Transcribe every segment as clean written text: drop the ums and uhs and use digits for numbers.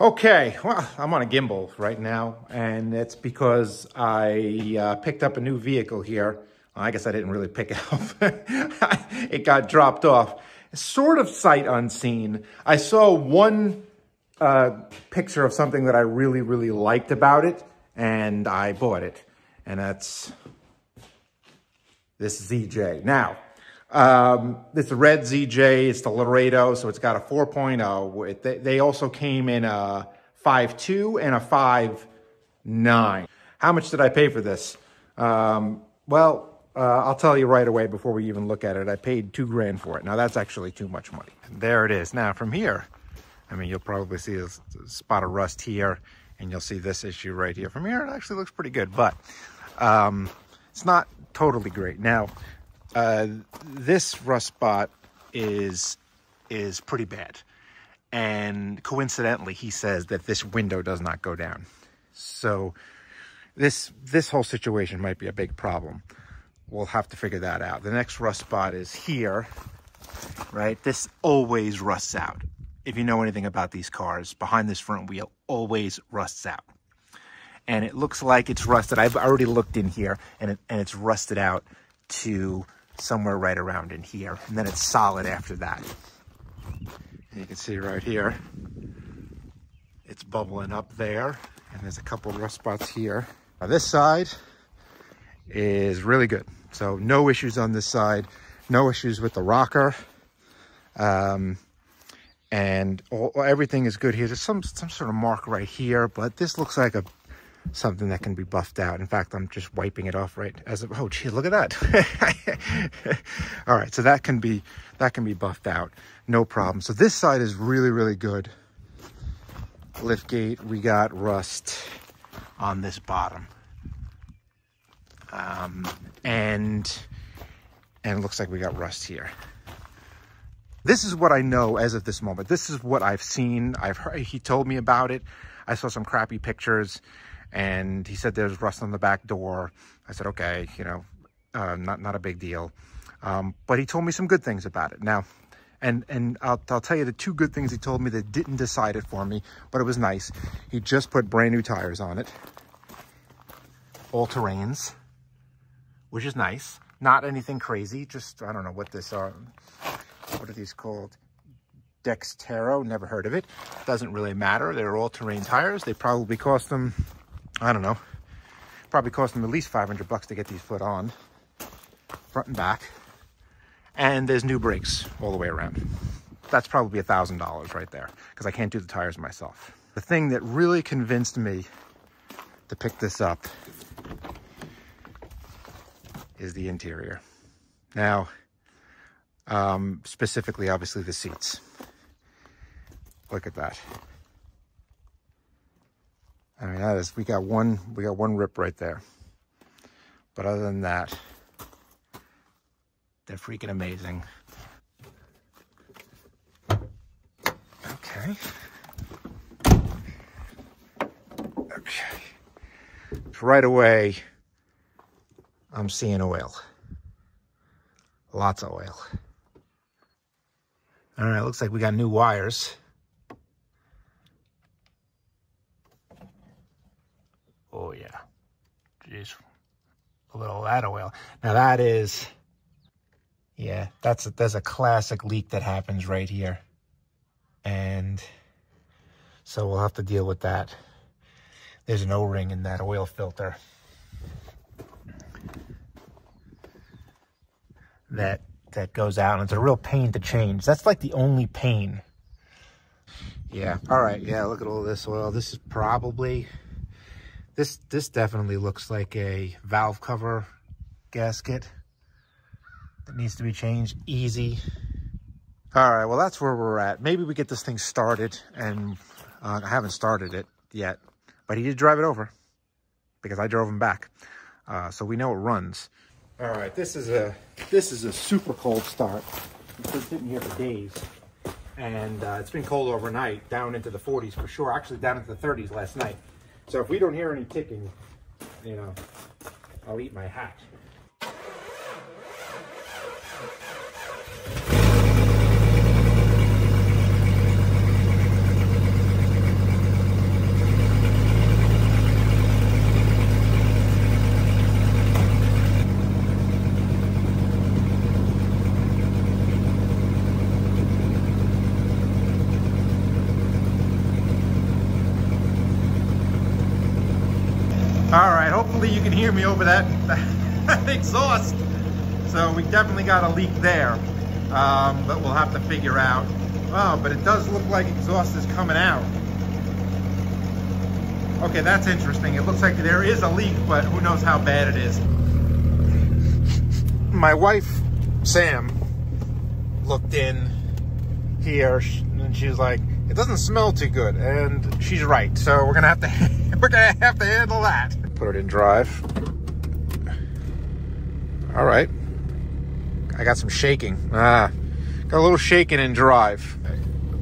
Okay, well, I'm on a gimbal right now, and it's because I picked up a new vehicle here. I guess I didn't really pick it up. It got dropped off. Sort of sight unseen. I saw one picture of something that I really, really liked about it, and I bought it. And that's this ZJ. Now, it's a red ZJ, it's the Laredo, so it's got a 4.0. They also came in a 5.2 and a 5.9. How much did I pay for this? I'll tell you right away before we even look at it. I paid $2 grand for it. Now that's actually too much money. There it is. Now from here, I mean, you'll probably see a spot of rust here, and you'll see this issue right here. From here, it actually looks pretty good, but it's not totally great. Now, this rust spot is pretty bad, and coincidentally he says that this window does not go down, so this whole situation might be a big problem. We'll have to figure that out. The next rust spot is here, right? This always rusts out. If you know anything about these cars, behind this front wheel always rusts out, and it looks like it's rusted. I've already looked in here, and it's rusted out to somewhere right around in here, and then it's solid after that. And you can see right here, it's bubbling up there, and there's a couple of rust spots here. Now this side is really good, so no issues on this side, no issues with the rocker, and everything is good here. There's some sort of mark right here, but this looks like something that can be buffed out. In fact, I'm just wiping it off right as oh gee, look at that. All right, so that can be buffed out, no problem. So this side is really, really good. Lift gate, we got rust on this bottom, and it looks like we got rust here. This is what I know as of this moment. This is what I've seen. I've heard, he told me about it. I saw some crappy pictures, and he said there's rust on the back door. I said, okay, you know, not a big deal. But he told me some good things about it. Now, and I'll tell you the two good things he told me that didn't decide it for me, but it was nice. He just put brand new tires on it, all terrains, which is nice. Not anything crazy, just, I don't know what this are. What are these called? Dextero, never heard of it. Doesn't really matter. They're all-terrain tires. They probably cost them, I don't know, probably cost them at least $500 to get these put on, front and back. And there's new brakes all the way around. That's probably $1,000 right there, because I can't do the tires myself. The thing that really convinced me to pick this up is the interior. Now, specifically, obviously, the seats. Look at that. I mean, that is, we got one rip right there. But other than that, they're freaking amazing. Okay. Okay. So right away, I'm seeing oil. Lots of oil. All right, looks like we got new wires. Oh yeah, jeez, a little of that oil. Now that is, yeah, there's a classic leak that happens right here. And so we'll have to deal with that. There's an O-ring in that oil filter that goes out, and it's a real pain to change. That's like the only pain. Yeah, all right, yeah, look at all this oil. This is probably, this definitely looks like a valve cover gasket that needs to be changed. Easy. All right, well, that's where we're at. Maybe we get this thing started, and I haven't started it yet, but he did drive it over because I drove him back. So we know it runs. All right, this is a super cold start. It's been sitting here for days, and it's been cold overnight, down into the 40s for sure. Actually, down into the 30s last night. So if we don't hear any ticking, you know, I'll eat my hat. All right, hopefully you can hear me over that exhaust. So we definitely got a leak there, but we'll have to figure out. Oh, but it does look like exhaust is coming out. Okay, that's interesting. It looks like there is a leak, but who knows how bad it is. My wife, Sam, looked in here and she's like, it doesn't smell too good, and she's right. So we're gonna have to handle that. Put it in drive. All right. I got some shaking. Got a little shaking in drive.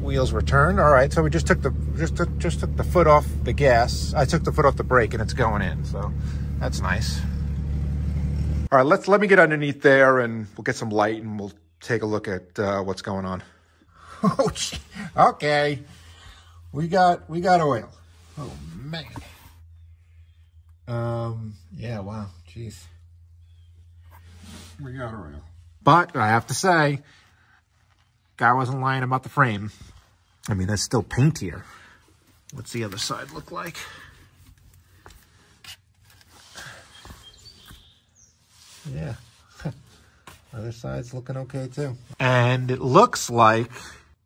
Wheels were turned. All right. So we just took the foot off the gas. I took the foot off the brake, and it's going in. So that's nice. All right. Let me get underneath there, and we'll get some light, and we'll take a look at what's going on. Oh, okay. We got oil. Oh man. Yeah. Wow. Jeez. We got oil. But I have to say, guy wasn't lying about the frame. I mean, there's still paint here. What's the other side look like? Yeah. Other side's looking okay too. And it looks like,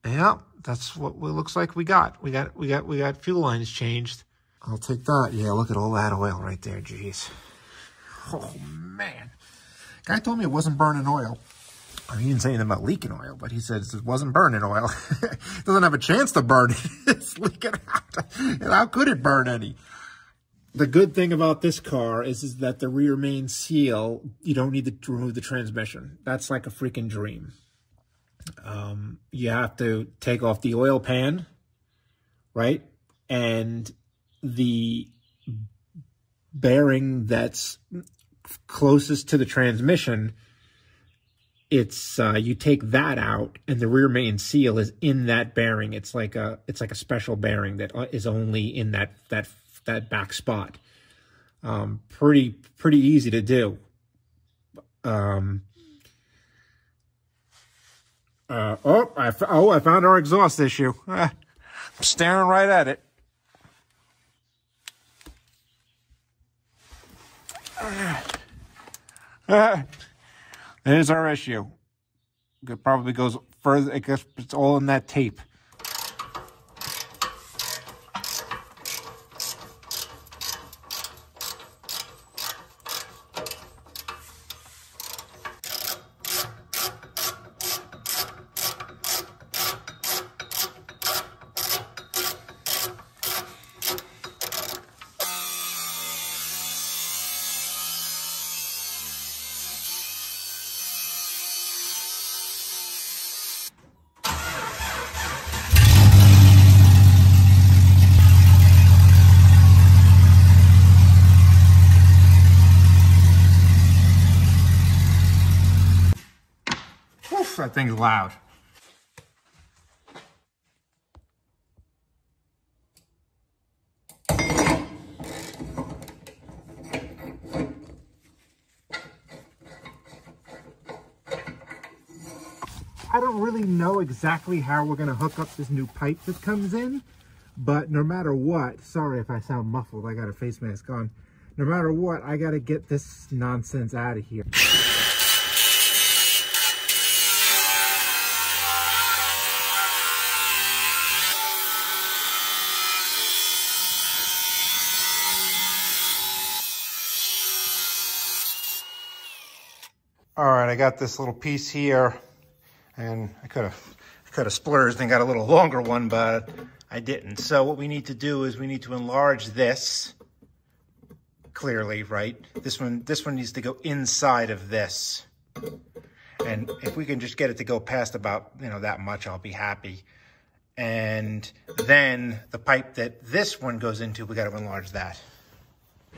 yeah, that's what it looks like we got. We got fuel lines changed. I'll take that. Yeah, look at all that oil right there. Jeez. Oh man. Guy told me it wasn't burning oil. I mean, he didn't say anything about leaking oil, but he said it wasn't burning oil. It doesn't have a chance to burn it. It's leaking out. And how could it burn any? The good thing about this car is that the rear main seal, you don't need to remove the transmission. That's like a freaking dream. You have to take off the oil pan, right? And the bearing that's closest to the transmission, it's you take that out, and the rear main seal is in that bearing. It's like a special bearing that is only in that back spot. Pretty easy to do. I found our exhaust issue. I'm staring right at it. There's our issue. It probably goes further. I guess it's all in that tape. That thing's loud. I don't really know exactly how we're going to hook up this new pipe that comes in, but no matter what, sorry if I sound muffled, I got a face mask on. No matter what, I got to get this nonsense out of here. All right, I got this little piece here, and I could have splurged and got a little longer one, but I didn't. So what we need to do is we need to enlarge this clearly, right? This one needs to go inside of this. And if we can just get it to go past about, you know, that much, I'll be happy. And then the pipe that this one goes into, we got to enlarge that.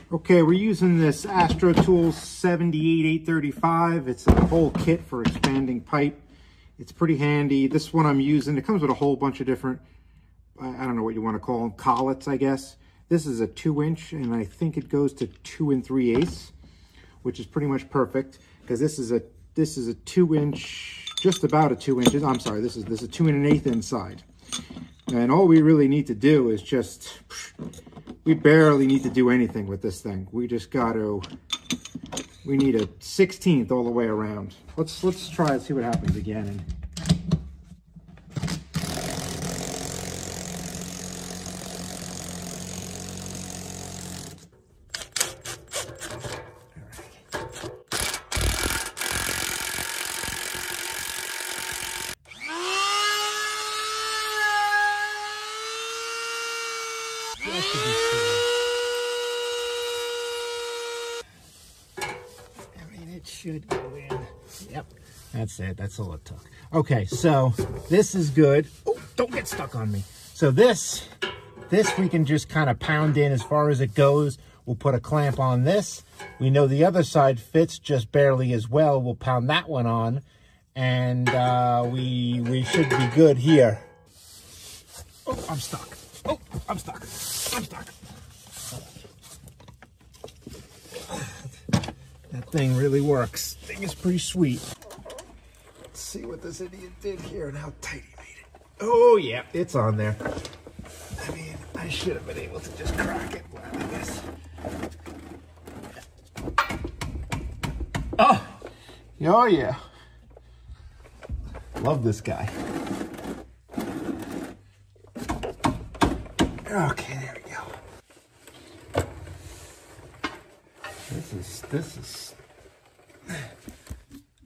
Okay, we're using this Astro Tools 78835. It's a whole kit for expanding pipe. It's pretty handy. This one I'm using, it comes with a whole bunch of different, I don't know what you want to call them, collets, I guess. This is a 2-inch, and I think it goes to 2 3/8, which is pretty much perfect, because this is a 2-inch, just about a 2 inches. I'm sorry, this is a 2 1/8 inside. And all we really need to do is just We barely need to do anything with this thing. We just got to, we need a 16th all the way around. Let's try and see what happens again. Should go in. Yep, that's it. That's all it took. Okay, so this is good. Oh, don't get stuck on me. So this we can just kind of pound in as far as it goes. We'll put a clamp on this. We know the other side fits just barely as well. We'll pound that one on, and we should be good here. Oh, I'm stuck. Oh, I'm stuck. I'm stuck. That thing really works. Thing is pretty sweet. Let's see what this idiot did here and how tight he made it. Oh yeah, it's on there. I mean, I should have been able to just crack it, but I guess. Oh yeah. Love this guy. Okay, there we go.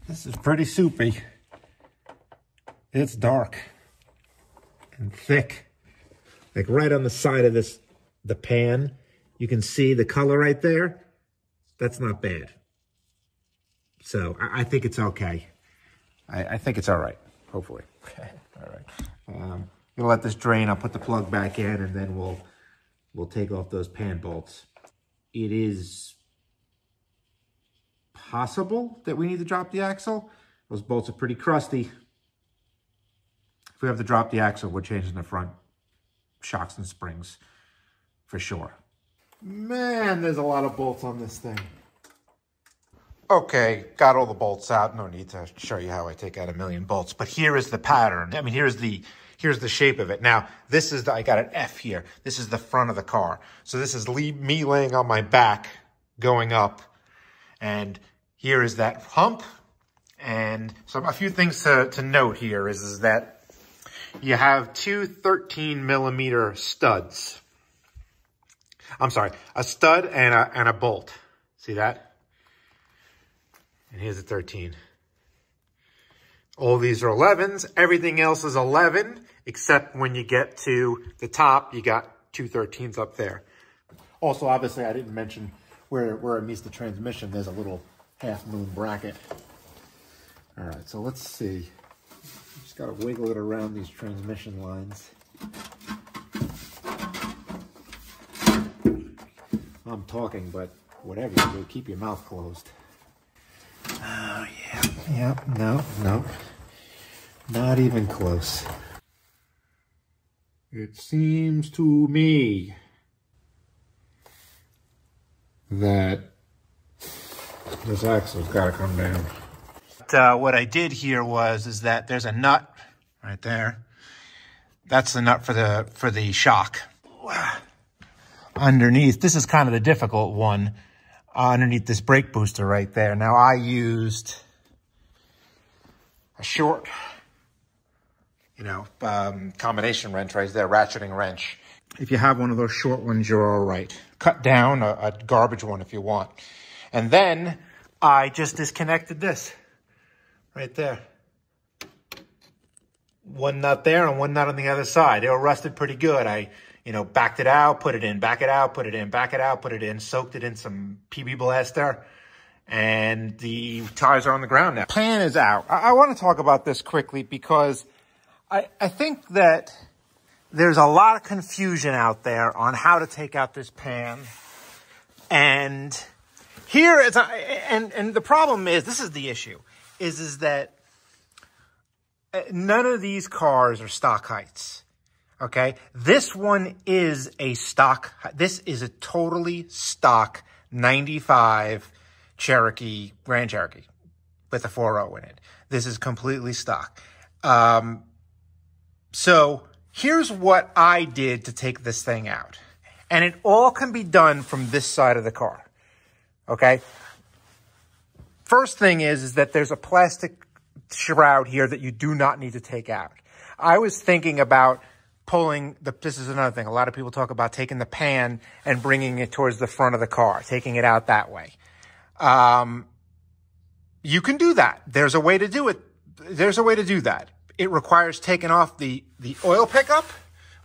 This is pretty soupy. It's dark and thick. Like right on the side of the pan, you can see the color right there. That's not bad. So I think it's okay. I think it's all right, hopefully. Okay, all right. We'll let this drain. I'll put the plug back in, and then we'll take off those pan bolts. It is possible that we need to drop the axle. Those bolts are pretty crusty. If we have to drop the axle, we're changing the front shocks and springs for sure. Man, there's a lot of bolts on this thing. Okay, got all the bolts out. No need to show you how I take out a million bolts, but here is the pattern. I mean, here's the shape of it. Now, this is I got an F here. This is the front of the car. So this is me laying on my back, going up, and here is that hump. And so a few things to note here is that you have two 13mm studs. I'm sorry, a stud and a bolt. See that? And here's a 13. All these are 11s. Everything else is 11, except when you get to the top, you got two 13s up there. Also, obviously, I didn't mention where it meets the transmission. There's a little half-moon bracket. All right, so let's see. Just got to wiggle it around these transmission lines. I'm talking, but whatever you do, keep your mouth closed. Oh, yeah, no, not even close. It seems to me that this axle's got to come down. What I did here is that there's a nut right there. That's the nut for the shock. Underneath, this is kind of the difficult one. Underneath this brake booster right there. Now I used a short, combination wrench right there, ratcheting wrench. If you have one of those short ones, you're all right. Cut down a garbage one if you want. And then I just disconnected this right there. One nut there and one nut on the other side. They were rusted pretty good. I backed it out, put it in, back it out, put it in, back it out, put it in, soaked it in some PB Blaster, and the tires are on the ground now. Pan is out. I want to talk about this quickly because I think that there's a lot of confusion out there on how to take out this pan. And here is, and the problem is, this is the issue, is that none of these cars are stock heights. Okay, this one is a stock. This is a totally stock 95 Cherokee, Grand Cherokee with a 4.0 in it. This is completely stock. So here's what I did to take this thing out. And it all can be done from this side of the car, okay? First thing is that there's a plastic shroud here that you do not need to take out. I was thinking about pulling this is another thing. A lot of people talk about taking the pan and bringing it towards the front of the car, taking it out that way. You can do that. There's a way to do it. There's a way to do that. It requires taking off the oil pickup,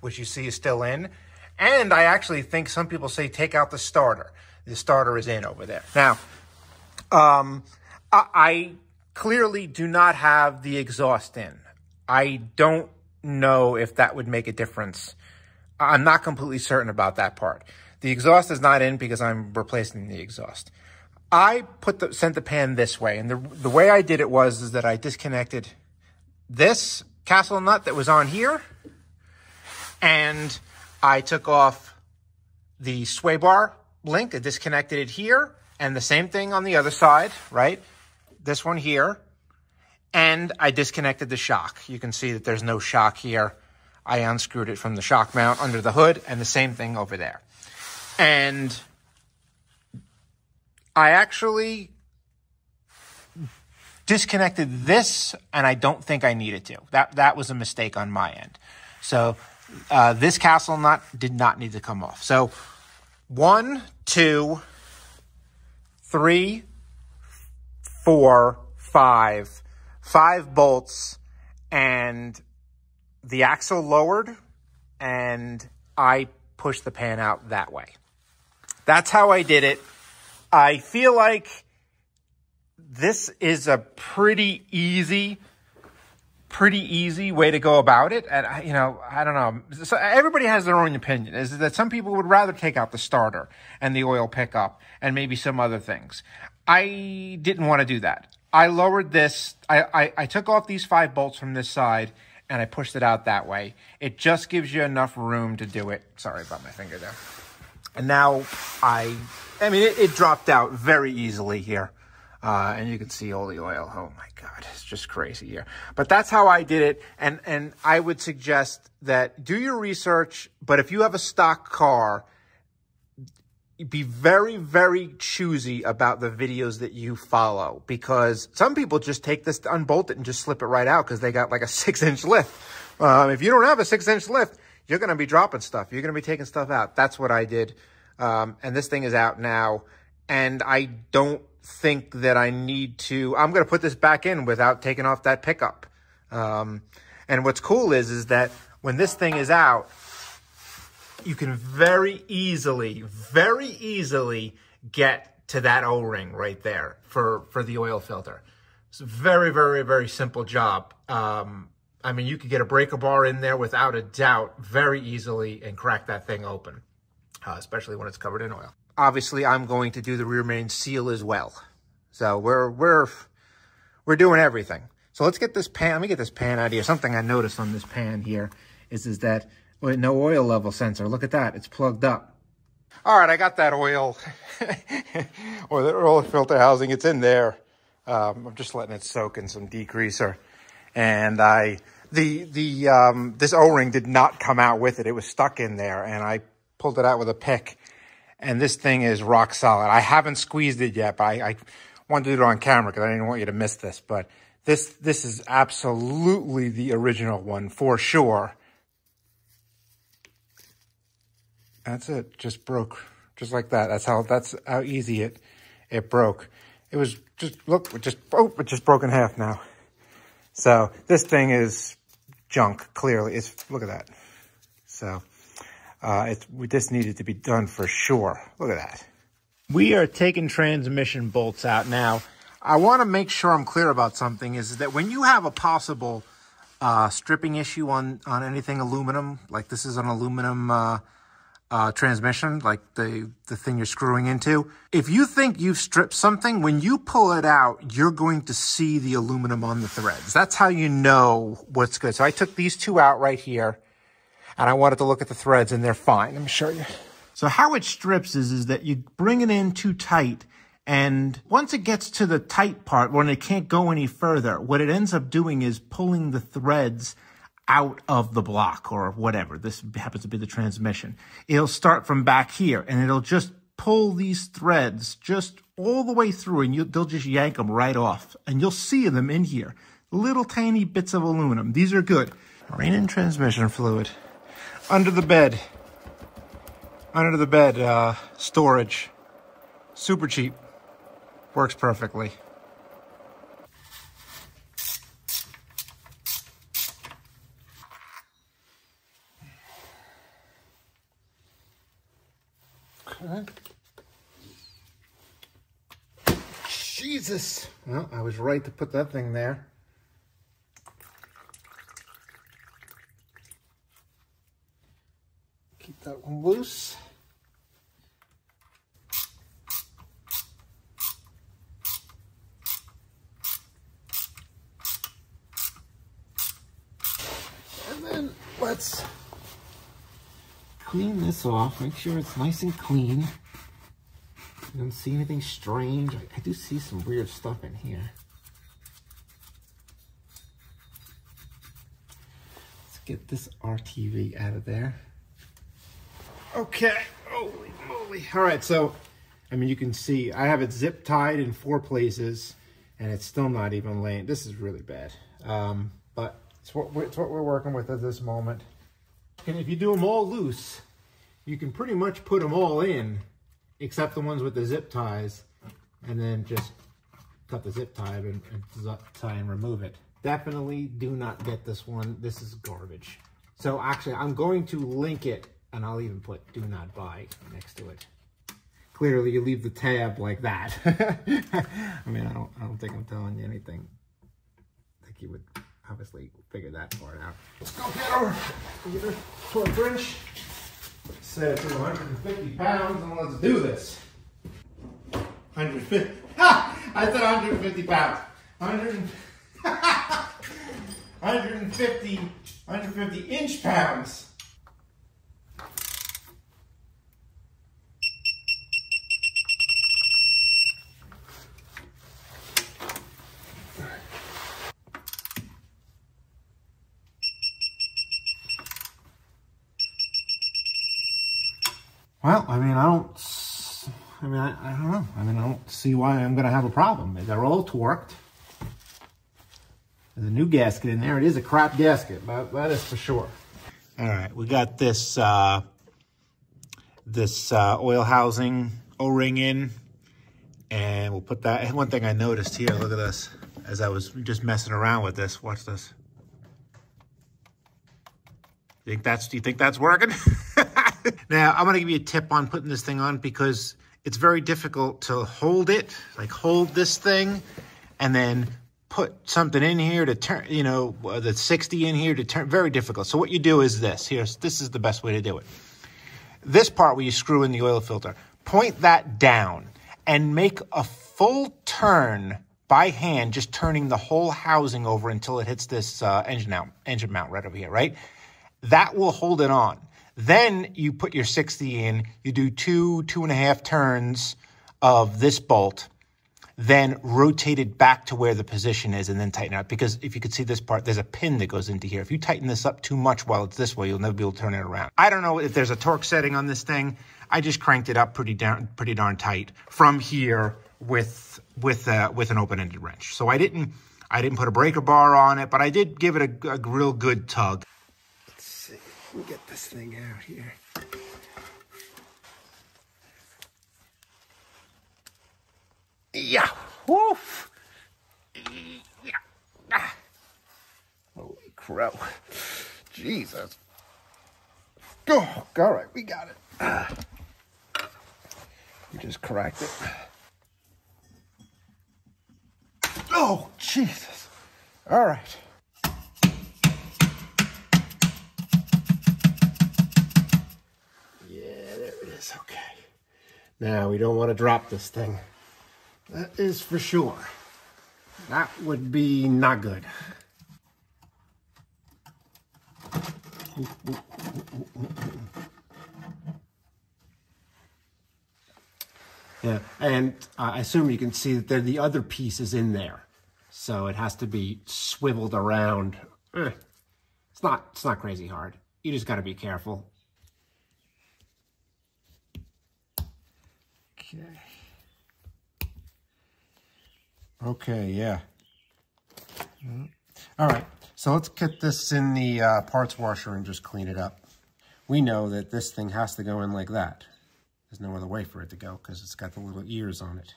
which you see is still in. And I actually think some people say take out the starter. The starter is in over there. Now, I clearly do not have the exhaust in. I don't know if that would make a difference. I'm not completely certain about that part. The exhaust is not in because I'm replacing the exhaust. I sent the pan this way, and the way I did it is that I disconnected this castle nut that was on here, and I took off the sway bar link. I disconnected it here, and the same thing on the other side, right? This one here, and I disconnected the shock. You can see that there's no shock here. I unscrewed it from the shock mount under the hood, and the same thing over there. And I actually disconnected this, and I don't think I needed to. That was a mistake on my end. So this castle nut did not need to come off. So 1, 2, 3, 4, 5 bolts, and the axle lowered, and I pushed the pan out that way. That's how I did it. I feel like this is a pretty easy way to go about it. And, I don't know. So everybody has their own opinion. Is that some people would rather take out the starter and the oil pickup and maybe some other things. I didn't want to do that. I lowered this. I took off these 5 bolts from this side, and I pushed it out that way. It just gives you enough room to do it. Sorry about my finger there. And now it dropped out very easily here. And you can see all the oil. Oh my God, it's just crazy here. But that's how I did it. And I would suggest that do your research, but if you have a stock car, be very, very choosy about the videos that you follow, because some people just take this, unbolt it, and just slip it right out because they got like a 6-inch lift. If you don't have a 6-inch lift, you're going to be dropping stuff. You're going to be taking stuff out. That's what I did. And this thing is out now. And I don't think that I need to, I'm going to put this back in without taking off that pickup. And what's cool is that when this thing is out, you can very easily get to that O-ring right there for the oil filter. It's a very, very, very simple job. You could get a breaker bar in there without a doubt very easily and crack that thing open, especially when it's covered in oil. Obviously, I'm going to do the rear main seal as well. So we're doing everything. So let's get this pan. Let me get this pan out of here. Something I noticed on this pan here is that no oil level sensor. Look at that. It's plugged up. All right, I got that oil or the oil filter housing. It's in there. I'm just letting it soak in some degreaser. And this O-ring did not come out with it. It was stuck in there, and I pulled it out with a pick. And this thing is rock solid. I haven't squeezed it yet, but I wanted to do it on camera because I didn't want you to miss this. But this is absolutely the original one for sure. That's it. Just broke, just like that. That's how easy it broke. It was just it just broke in half now. So this thing is junk. Clearly, look at that. So. This needed to be done for sure. Look at that. We are taking transmission bolts out now. I want to make sure I'm clear about something is that when you have a possible stripping issue on anything aluminum, like this is an aluminum transmission, like the thing you're screwing into, if you think you've stripped something, when you pull it out, you're going to see the aluminum on the threads. That's how you know what's good. So I took these 2 out right here. And I wanted to look at the threads, and they're fine. Let me show you. So how it strips is that you bring it in too tight, and once it gets to the tight part, when it can't go any further, what it ends up doing is pulling the threads out of the block or whatever. This happens to be the transmission. It'll start from back here, and it'll just pull these threads just all the way through, and they'll just yank them right off. And you'll see them in here. Little tiny bits of aluminum. These are good. Rainin transmission fluid. Under the bed. Under the bed storage. Super cheap. Works perfectly. Okay. Jesus. Well, I was right to put that thing there. Keep that one loose. And then let's clean this off. Make sure it's nice and clean. I don't see anything strange. I do see some weird stuff in here. Let's get this RTV out of there. Okay, holy moly. All right, so, I mean, you can see I have it zip tied in 4 places and it's still not even laying. This is really bad. But it's what we're working with at this moment. And if you do them all loose, you can pretty much put them all in, except the ones with the zip ties, and then just cut the zip tie and remove it. Definitely do not get this one. This is garbage. So actually, I'm going to link it, and I'll even put "do not buy" next to it. Clearly, you leave the tab like that. I mean, I don't think I'm telling you anything. I think you would obviously figure that part out. Let's go get her torque wrench. Set it to 150 pounds, and let's do this. 150. Ha! I said 150 pounds. 150 inch pounds. Well, I mean, I don't know. I mean, I don't see why I'm going to have a problem. They're all torqued. There's a new gasket in there. It is a crap gasket, that is for sure. All right, we got this oil housing O-ring in, and we'll put that. One thing I noticed here, look at this, as I was just messing around with this. Watch this. Do you think that's working? Now, I'm going to give you a tip on putting this thing on because it's very difficult to hold it, like hold this thing and then put something in here to turn, you know, the 60 in here to turn. Very difficult. So what you do is this. This is the best way to do it. This part where you screw in the oil filter, point that down and make a full turn by hand, just turning the whole housing over until it hits this engine mount right over here, right? That will hold it on. Then you put your 60 in, you do 2.5 turns of this bolt, then rotate it back to where the position is and then tighten it up. Because if you could see this part, there's a pin that goes into here. If you tighten this up too much while it's this way, you'll never be able to turn it around. I don't know if there's a torque setting on this thing. I just cranked it up pretty darn tight from here with an open-ended wrench. So I didn't put a breaker bar on it, but I did give it a real good tug. We'll get this thing out here. Yeah. Woof. Yeah. Ah. Holy crow. Jesus. Oh, all right, we got it. We just cracked it. Oh, Jesus. All right. Okay. Now, we don't want to drop this thing. That is for sure. That would be not good. Yeah, and I assume you can see that there are the other pieces in there. So it has to be swiveled around. It's not crazy hard. You just got to be careful. Okay. Okay, yeah. All right, so let's get this in the parts washer and just clean it up. We know that this thing has to go in like that. There's no other way for it to go because it's got the little ears on it.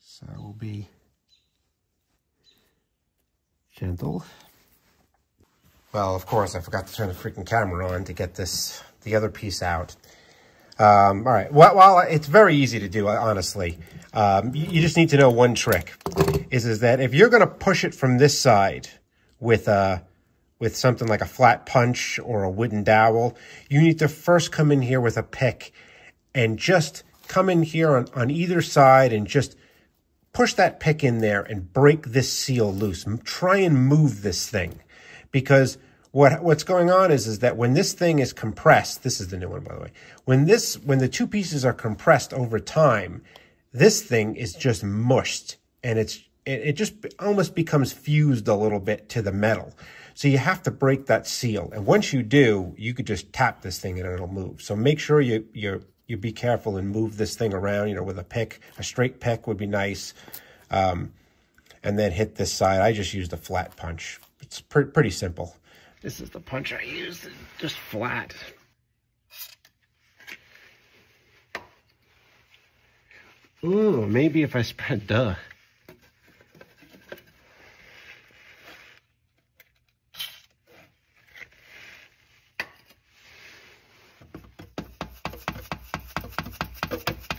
So we'll be gentle. Well, of course, I forgot to turn the freaking camera on to get the other piece out. All right, well, it's very easy to do, honestly. You just need to know one trick, is that if you're going to push it from this side with something like a flat punch or a wooden dowel, you need to first come in here with a pick and just come in here on either side and just push that pick in there and break this seal loose. Try and move this thing, because what's going on is that when this thing is compressed, this is the new one, by the way, when the two pieces are compressed over time, this thing is just mushed, and it just almost becomes fused a little bit to the metal. So you have to break that seal, and once you do, you could just tap this thing and it'll move. So make sure you be careful and move this thing around, you know, with a pick. A straight pick would be nice. And then hit this side. I just used a flat punch. It's pretty simple. This is the punch I used, just flat. Ooh, maybe if I spread, duh.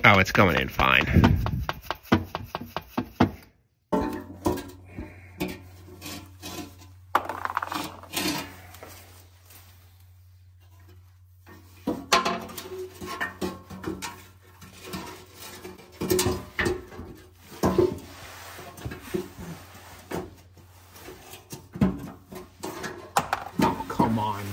Oh, it's going in fine. Oh, come on.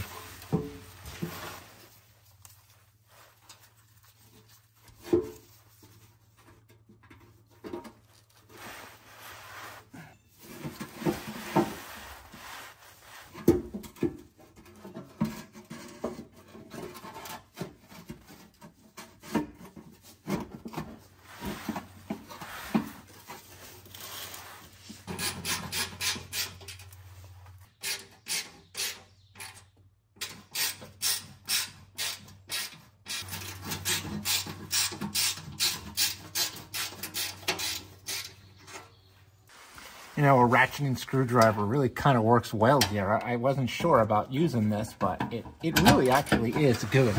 You know, a ratcheting screwdriver really kind of works well here. I wasn't sure about using this, but it really actually is good.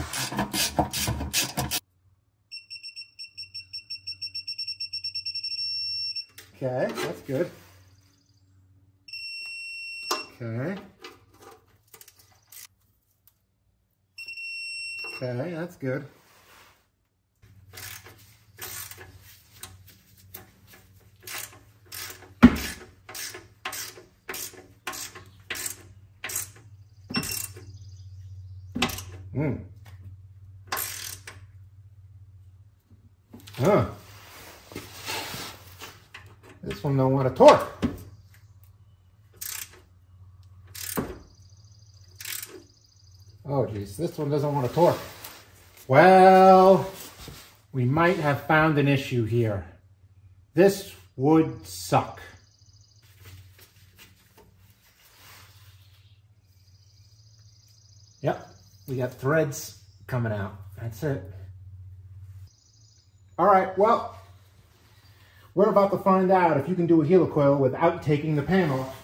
Okay, that's good. Okay. Okay, that's good. Huh. This one don't want to torque. Oh geez, this one doesn't want to torque. Well, we might have found an issue here. This would suck. Yep, we got threads coming out. That's it. All right, well, we're about to find out if you can do a helicoil without taking the panel off.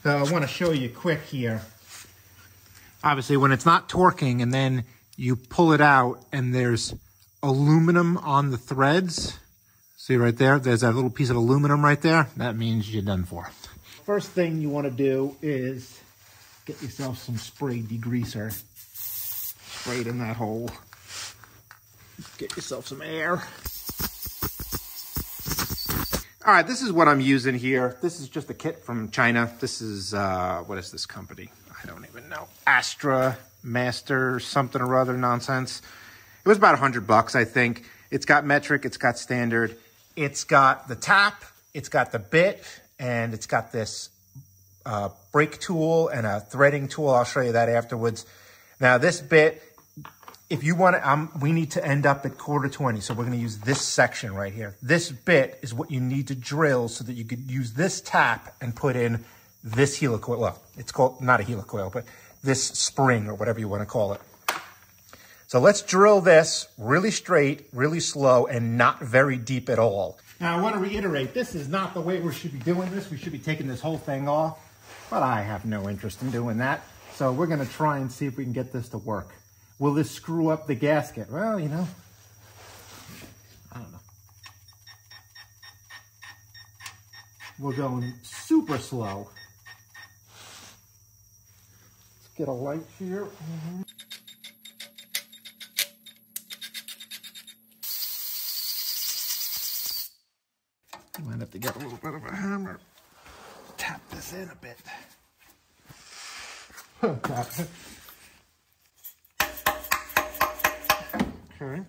So I want to show you quick here. Obviously, when it's not torquing and then you pull it out and there's aluminum on the threads. See right there? There's that little piece of aluminum right there. That means you're done for. First thing you want to do is get yourself some spray degreaser. Spray it in that hole. Get yourself some air. All right, this is what I'm using here. This is just a kit from China. This is, what is this company? I don't even know. Astra Master something or other nonsense. It was about $100, I think. It's got metric, it's got standard. It's got the tap it's got the bit and it's got this brake tool and a threading tool. I'll show you that afterwards. Now this bit, if you want to, we need to end up at 1/4-20. So we're going to use this section right here. This bit is what you need to drill so that you could use this tap and put in this helicoil. Well, it's called, not a helicoil, but this spring or whatever you want to call it. So let's drill this really straight, really slow, and not very deep at all. Now I want to reiterate, this is not the way we should be doing this. We should be taking this whole thing off, but I have no interest in doing that. So we're going to try and see if we can get this to work. Will this screw up the gasket? Well, you know, I don't know. We're going super slow. Let's get a light here. You might have to get a little bit of a hammer. Tap this in a bit. Tap it. Okay.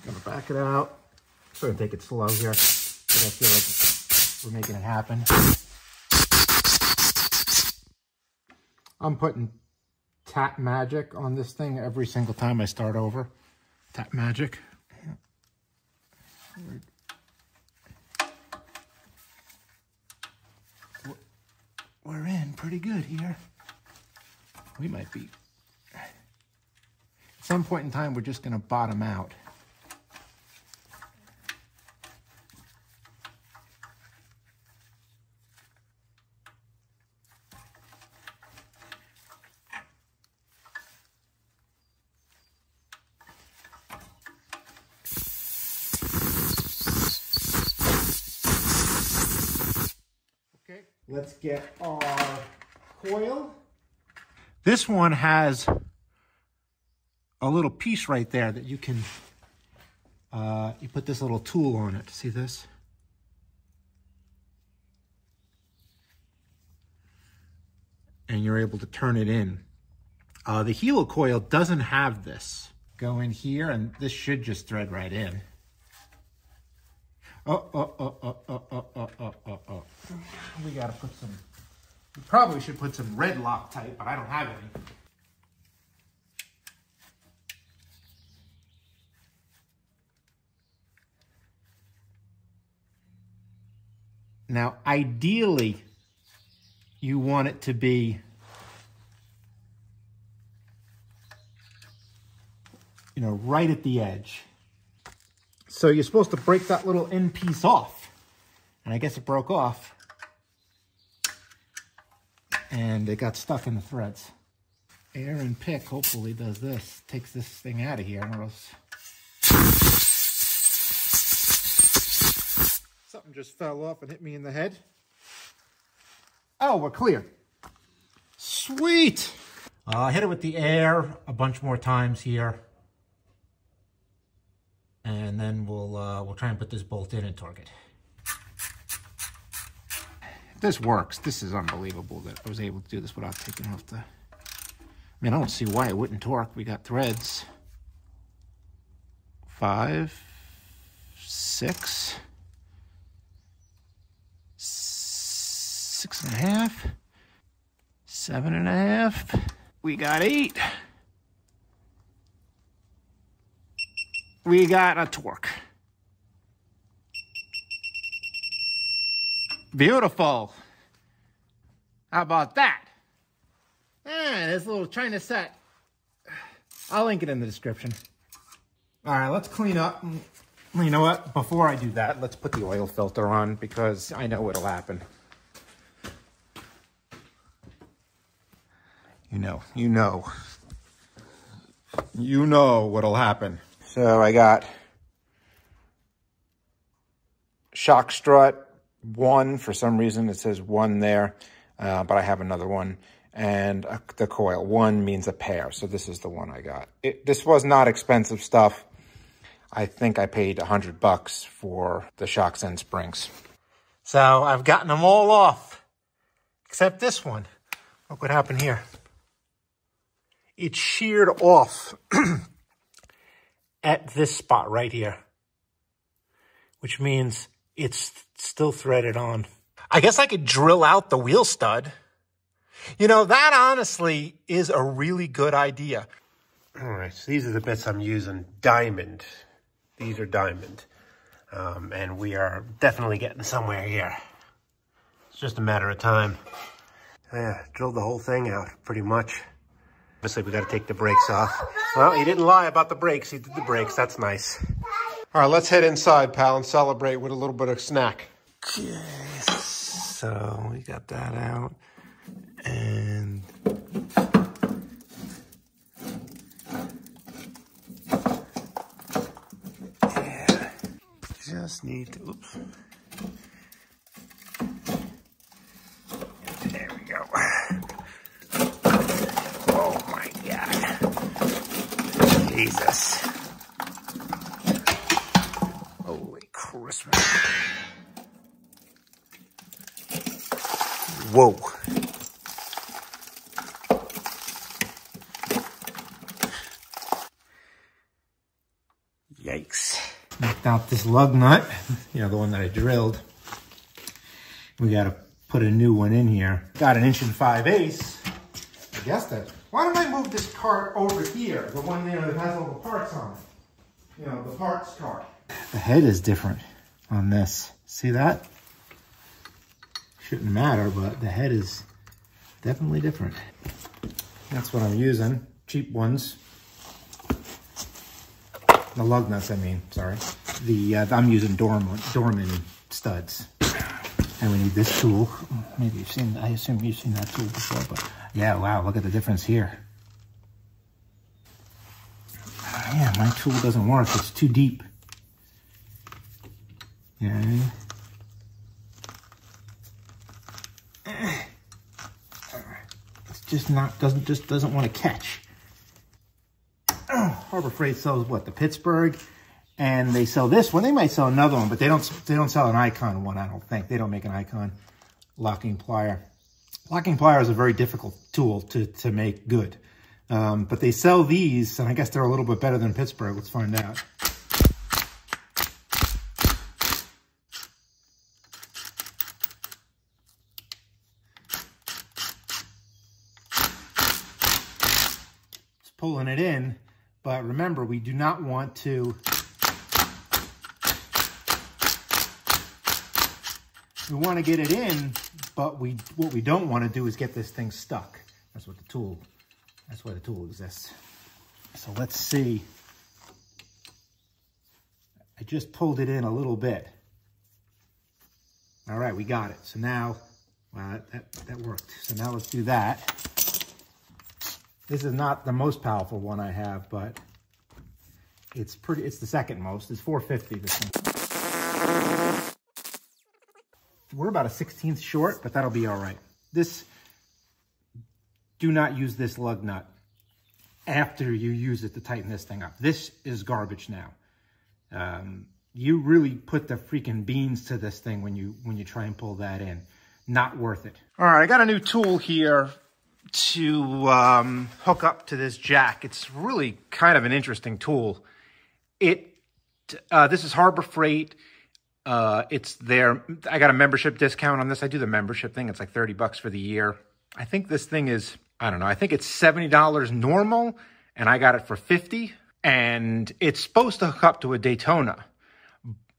Gonna back it out. Just gonna take it slow here, but I feel like we're making it happen. I'm putting Tap Magic on this thing every single time I start over. Tap Magic. We're in pretty good here. We might be. At some point in time, we're just gonna bottom out. Let's get our coil. This one has a little piece right there that you can, you put this little tool on it. See this? And you're able to turn it in. The helicoil doesn't have this. Go in here and this should just thread right in. Oh. We gotta put some, we probably should put some red Loctite, but I don't have any. Now, ideally, you want it to be, you know, right at the edge. So you're supposed to break that little end piece off. And I guess it broke off. And it got stuck in the threads. Aaron Pick hopefully does this. Takes this thing out of here. Or else something just fell off and hit me in the head. Oh, we're clear. Sweet. Hit it with the air a bunch more times here. And then we'll try and put this bolt in and torque it. This works. This is unbelievable that I was able to do this without taking off the... I mean, I don't see why it wouldn't torque. We got threads. 5, 6, 6.5, 7.5. We got 8. We got a torque. Beautiful. How about that? This little China set. I'll link it in the description. All right, let's clean up. You know what? Before I do that, let's put the oil filter on because I know what'll happen. You know what'll happen. So I got shock strut one. For some reason, it says one there, but I have another one. And the coil, one means a pair. So this is the one I got. This was not expensive stuff. I think I paid $100 for the shocks and springs. So I've gotten them all off, except this one. Look what happened here. It sheared off at this spot right here, which means it's still threaded on. I guess I could drill out the wheel stud. You know, that honestly is a really good idea. All right, so these are the bits I'm using. Diamond. These are diamond. And we are definitely getting somewhere here. It's just a matter of time. Yeah, drilled the whole thing out, pretty much. Obviously, we got to take the brakes off. Well, he didn't lie about the brakes. He did the brakes. That's nice. All right, let's head inside, pal, and celebrate with a little bit of snack. Okay, so we got that out. And yeah, just need to, oops. There we go. Oh my God. Jesus. Holy Christmas. Whoa. Yikes. Knocked out this lug nut, you know, the one that I drilled. We got to put a new one in here. Got an 1 5/8. I guess that. Why don't I move this cart over here? The one there that has all the parts on it. You know, the parts cart. The head is different on this. See that? Shouldn't matter, but the head is definitely different. That's what I'm using. Cheap ones. The lug nuts, I mean, sorry. I'm using Dorman studs. And we need this tool. Maybe you've seen, I assume you've seen that tool before, but yeah, wow, look at the difference here. Yeah, my tool doesn't work, it's too deep. Yeah. It's just not, doesn't want to catch. Harbor Freight sells what, the Pittsburgh, and they sell this one. They might sell another one, but they don't sell an Icon one, I don't think. They don't make an Icon locking plier. Locking plier is a very difficult tool to make good. But they sell these, and I guess they're a little bit better than Pittsburgh. Let's find out. It's pulling it in. But remember, we do not want to, we want to get it in, but what we don't want to do is get this thing stuck. That's why the tool exists. So let's see. I just pulled it in a little bit. All right, we got it. So now, wow, that worked. So now let's do that. This is not the most powerful one I have, but it's the second most. It's 450, this one. We're about a 16th short, but that'll be all right. Do not use this lug nut after you use it to tighten this thing up. This is garbage now. You really put the freaking beans to this thing when you try and pull that in. Not worth it. All right, I got a new tool here to hook up to this jack. It's really kind of an interesting tool. This is Harbor Freight. It's there. I got a membership discount on this. I do the membership thing. It's like $30 for the year. I think this thing is, I don't know, I think it's $70 normal, and I got it for $50. And it's supposed to hook up to a Daytona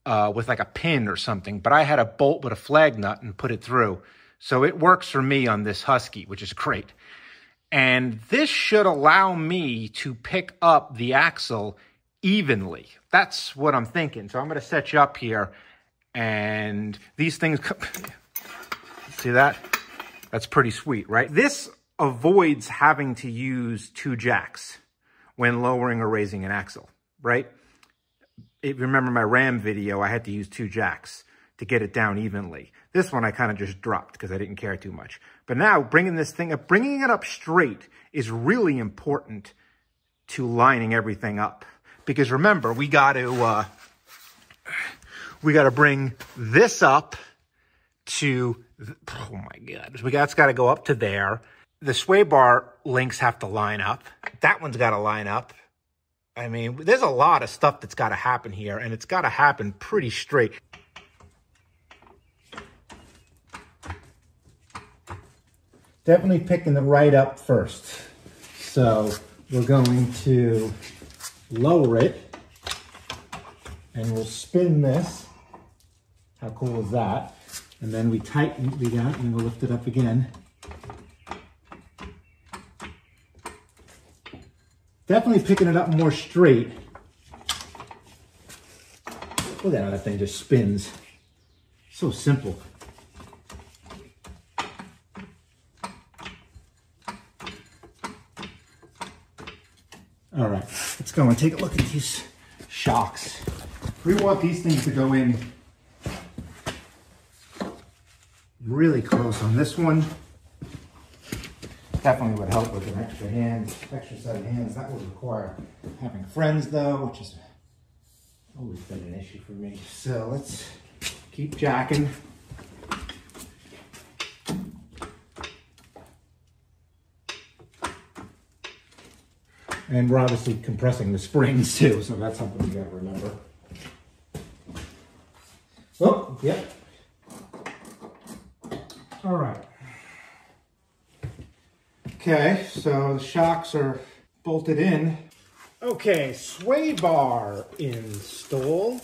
with like a pin or something, but I had a bolt with a flag nut and put it through. So it works for me on this Husky, which is great. And this should allow me to pick up the axle evenly. That's what I'm thinking. So I'm going to set you up here. And these things, see that? That's pretty sweet, right? This avoids having to use 2 jacks when lowering or raising an axle, right? If you remember my Ram video, I had to use 2 jacks to get it down evenly. This one I kind of just dropped because I didn't care too much. But now bringing this thing up, bringing it up straight is really important to lining everything up. Because remember, we got to bring this up to, oh my God, that's got to go up to there. The sway bar links have to line up. That one's got to line up. I mean, there's a lot of stuff that's got to happen here, and it's got to happen pretty straight. Definitely picking the right up first. So we're going to lower it, and we'll spin this. How cool is that? And then we tighten it again, and we'll lift it up again. Definitely picking it up more straight. Look at how that thing just spins. So simple. All right, let's go and take a look at these shocks. We want these things to go in really close on this one. Definitely would help with an extra set of hands. That would require having friends though, which has always been an issue for me. So let's keep jacking. And we're obviously compressing the springs too, so that's something you gotta remember. Oh, yep. All right. Okay, so the shocks are bolted in. Okay, sway bar installed.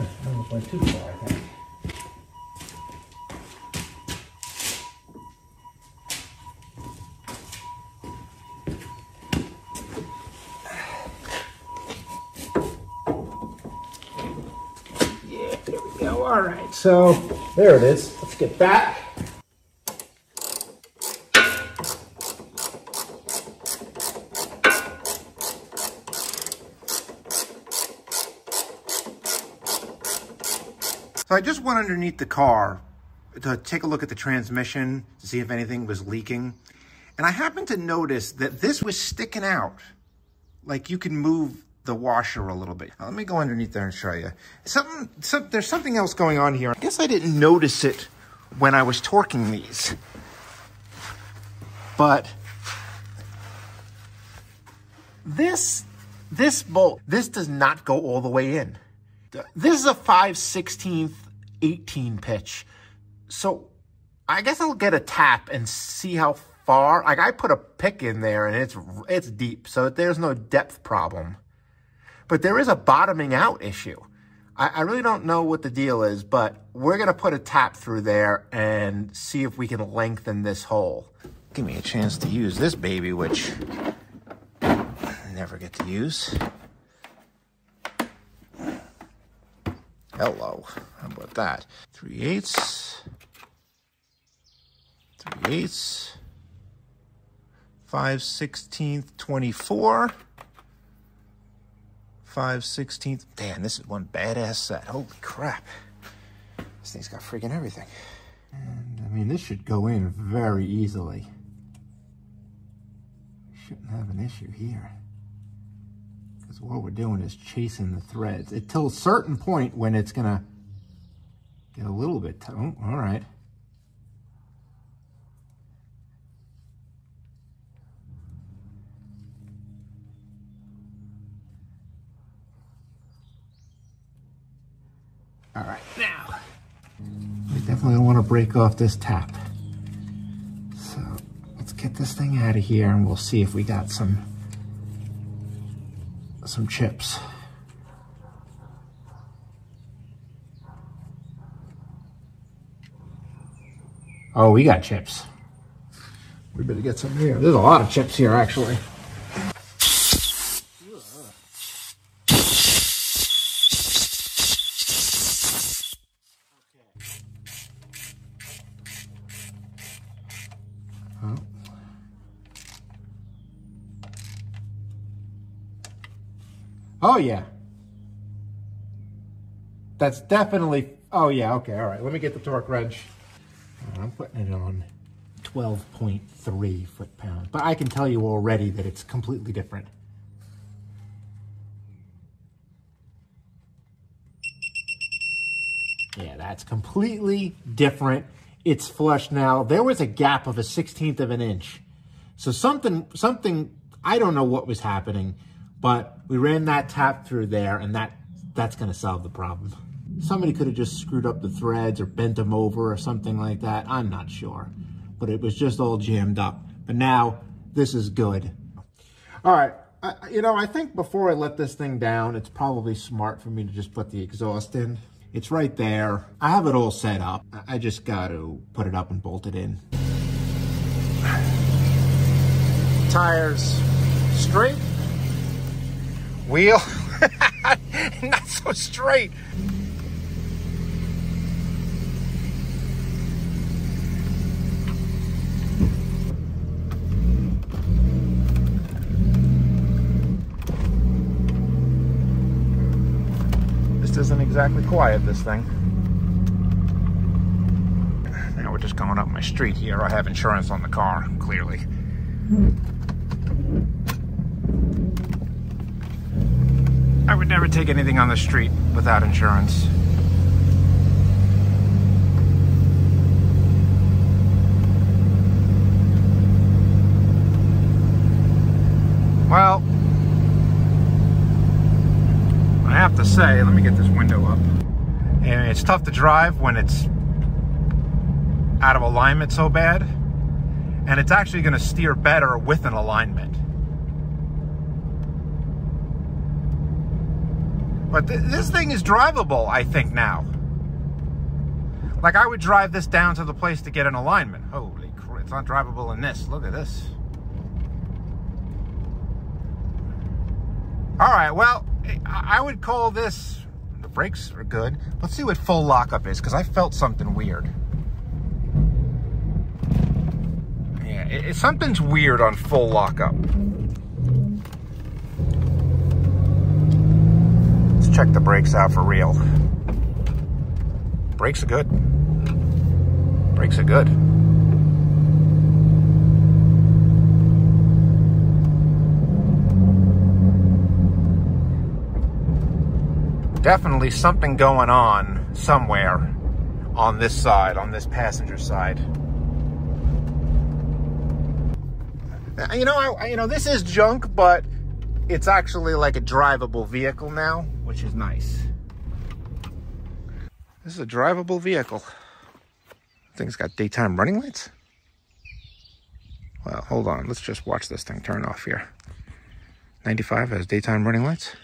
I went too far, I think. Yeah, there we go. All right, so there it is. Let's get back. So I just went underneath the car to take a look at the transmission to see if anything was leaking. And I happened to notice that this was sticking out. Like you can move the washer a little bit. Now, let me go underneath there and show you. There's something else going on here. I guess I didn't notice it when I was torquing these. But this bolt, this does not go all the way in. This is a 5/16 18 pitch. So I guess I'll get a tap and see how far. Like I put a pick in there and it's deep, so there's no depth problem. But there is a bottoming out issue. I really don't know what the deal is, but we're gonna put a tap through there and see if we can lengthen this hole. Give me a chance to use this baby, which I never get to use. Hello, how about that? 3/8, 3/8, 5/16, 24, 5/16. Damn, this is one badass set. Holy crap. This thing's got freaking everything. And I mean, this should go in very easily. Shouldn't have an issue here. Because what we're doing is chasing the threads until a certain point when it's gonna get a little bit all right. All right, now we definitely don't want to break off this tap. So let's get this thing out of here and we'll see if we got some chips. Oh, we got chips. We better get some here. There's a lot of chips here, actually. Okay. Oh, yeah. That's definitely, oh, yeah, okay, all right. Let me get the torque wrench. I'm putting it on 12.3 foot-pounds. But I can tell you already that it's completely different. Yeah, that's completely different. It's flush now. There was a gap of a 1/16 of an inch. So something, I don't know what was happening, but we ran that tap through there, and that's going to solve the problem. Somebody could have just screwed up the threads or bent them over or something like that. I'm not sure, but it was just all jammed up. But now this is good. All right. I think before I let this thing down, it's probably smart for me to just put the exhaust in. It's right there. I have it all set up. I just got to put it up and bolt it in. Tires straight. Wheel not so straight. Isn't exactly quiet, this thing. Now we're just going up my street here. I have insurance on the car, clearly. I would never take anything on the street without insurance. Well, I have to say, let me get this window up. And it's tough to drive when it's out of alignment so bad. And it's actually going to steer better with an alignment. But this thing is drivable, I think, now. Like, I would drive this down to the place to get an alignment. Holy crap, it's not drivable in this. Look at this. All right, well, I would call this, the brakes are good. Let's see what full lockup is, because I felt something weird. Yeah, something's weird on full lockup. Let's check the brakes out for real. Brakes are good. Brakes are good. Definitely something going on somewhere on this side, on this passenger side. You know, this is junk, but it's actually like a drivable vehicle now, which is nice. This is a drivable vehicle. Thing's got daytime running lights. Well, hold on. Let's just watch this thing turn off here. 95 has daytime running lights.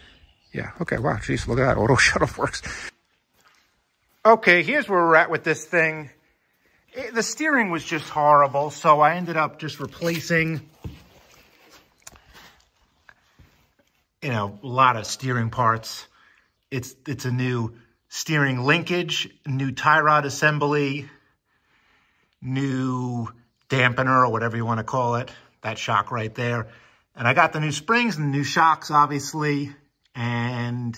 Yeah, okay, wow, geez, look at that, auto shut-off works. Okay, here's where we're at with this thing. The steering was just horrible, so I ended up just replacing, a lot of steering parts. It's a new steering linkage, new tie rod assembly, new dampener, or whatever you want to call it, that shock right there. And I got the new springs and the new shocks, obviously. And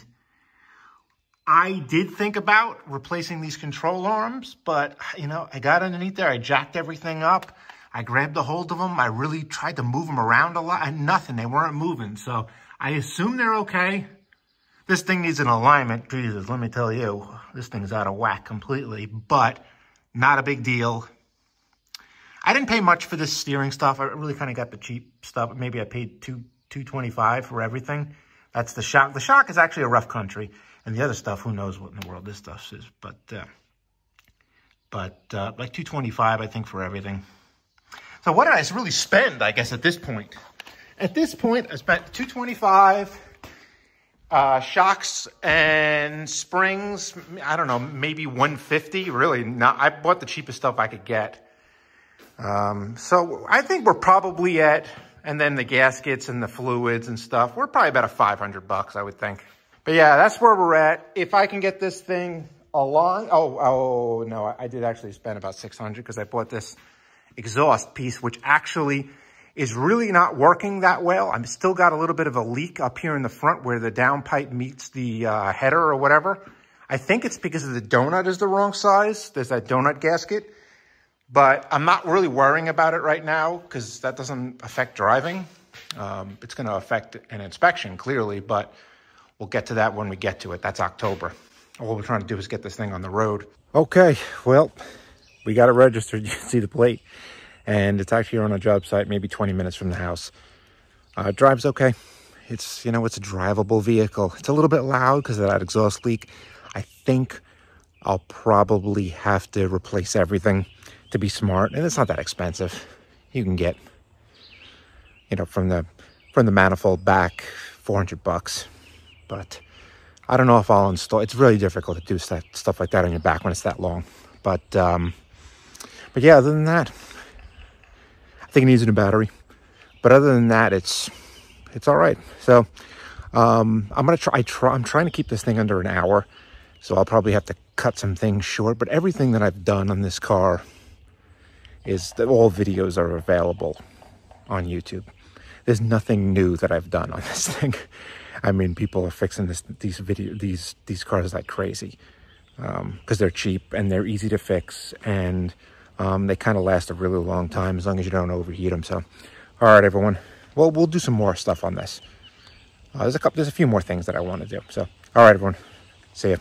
I did think about replacing these control arms, but, I got underneath there. I jacked everything up. I grabbed a hold of them. I really tried to move them around a lot. And nothing. They weren't moving. So I assume they're okay. This thing needs an alignment. Jesus, let me tell you, this thing's out of whack completely, but not a big deal. I didn't pay much for this steering stuff. I really kind of got the cheap stuff. Maybe I paid $225 for everything. That's the shock. The shock is actually a Rough Country, and the other stuff, who knows what in the world this stuff is. But like $225, I think, for everything. So what did I really spend? I guess at this point, I spent $225. Shocks and springs. I don't know, maybe $150. Really, not. I bought the cheapest stuff I could get. So I think we're probably at. And then the gaskets and the fluids and stuff, we're probably about $500, I would think. But yeah, that's where we're at. If I can get this thing along, oh no, I did actually spend about $600 because I bought this exhaust piece, which actually is really not working that well. I'm still got a little bit of a leak up here in the front where the downpipe meets the header or whatever. I think it's because of the donut is the wrong size. There's that donut gasket. But I'm not really worrying about it right now because that doesn't affect driving. It's going to affect an inspection, clearly, but we'll get to that when we get to it. That's October. All we're trying to do is get this thing on the road. Okay, well, we got it registered. You can see the plate. And it's actually on a job site, maybe 20 minutes from the house. Drives okay. It's, you know, it's a drivable vehicle. It's a little bit loud because of that exhaust leak. I think I'll probably have to replace everything to be smart. And it's not that expensive. You can get, you know, from the manifold back, $400. But I don't know if I'll install. It's really difficult to do stuff like that on your back when it's that long. But yeah, other than that, I think it needs a new battery, but other than that, it's all right. So I'm trying to keep this thing under an hour, so I'll probably have to cut some things short. But everything that I've done on this car is that all videos are available on YouTube. There's nothing new that I've done on this thing. I mean, people are fixing these cars like crazy because they're cheap and they're easy to fix, and they kind of last a really long time as long as you don't overheat them. So, all right, everyone. Well, we'll do some more stuff on this. There's a few more things that I want to do. So, all right, everyone. See ya.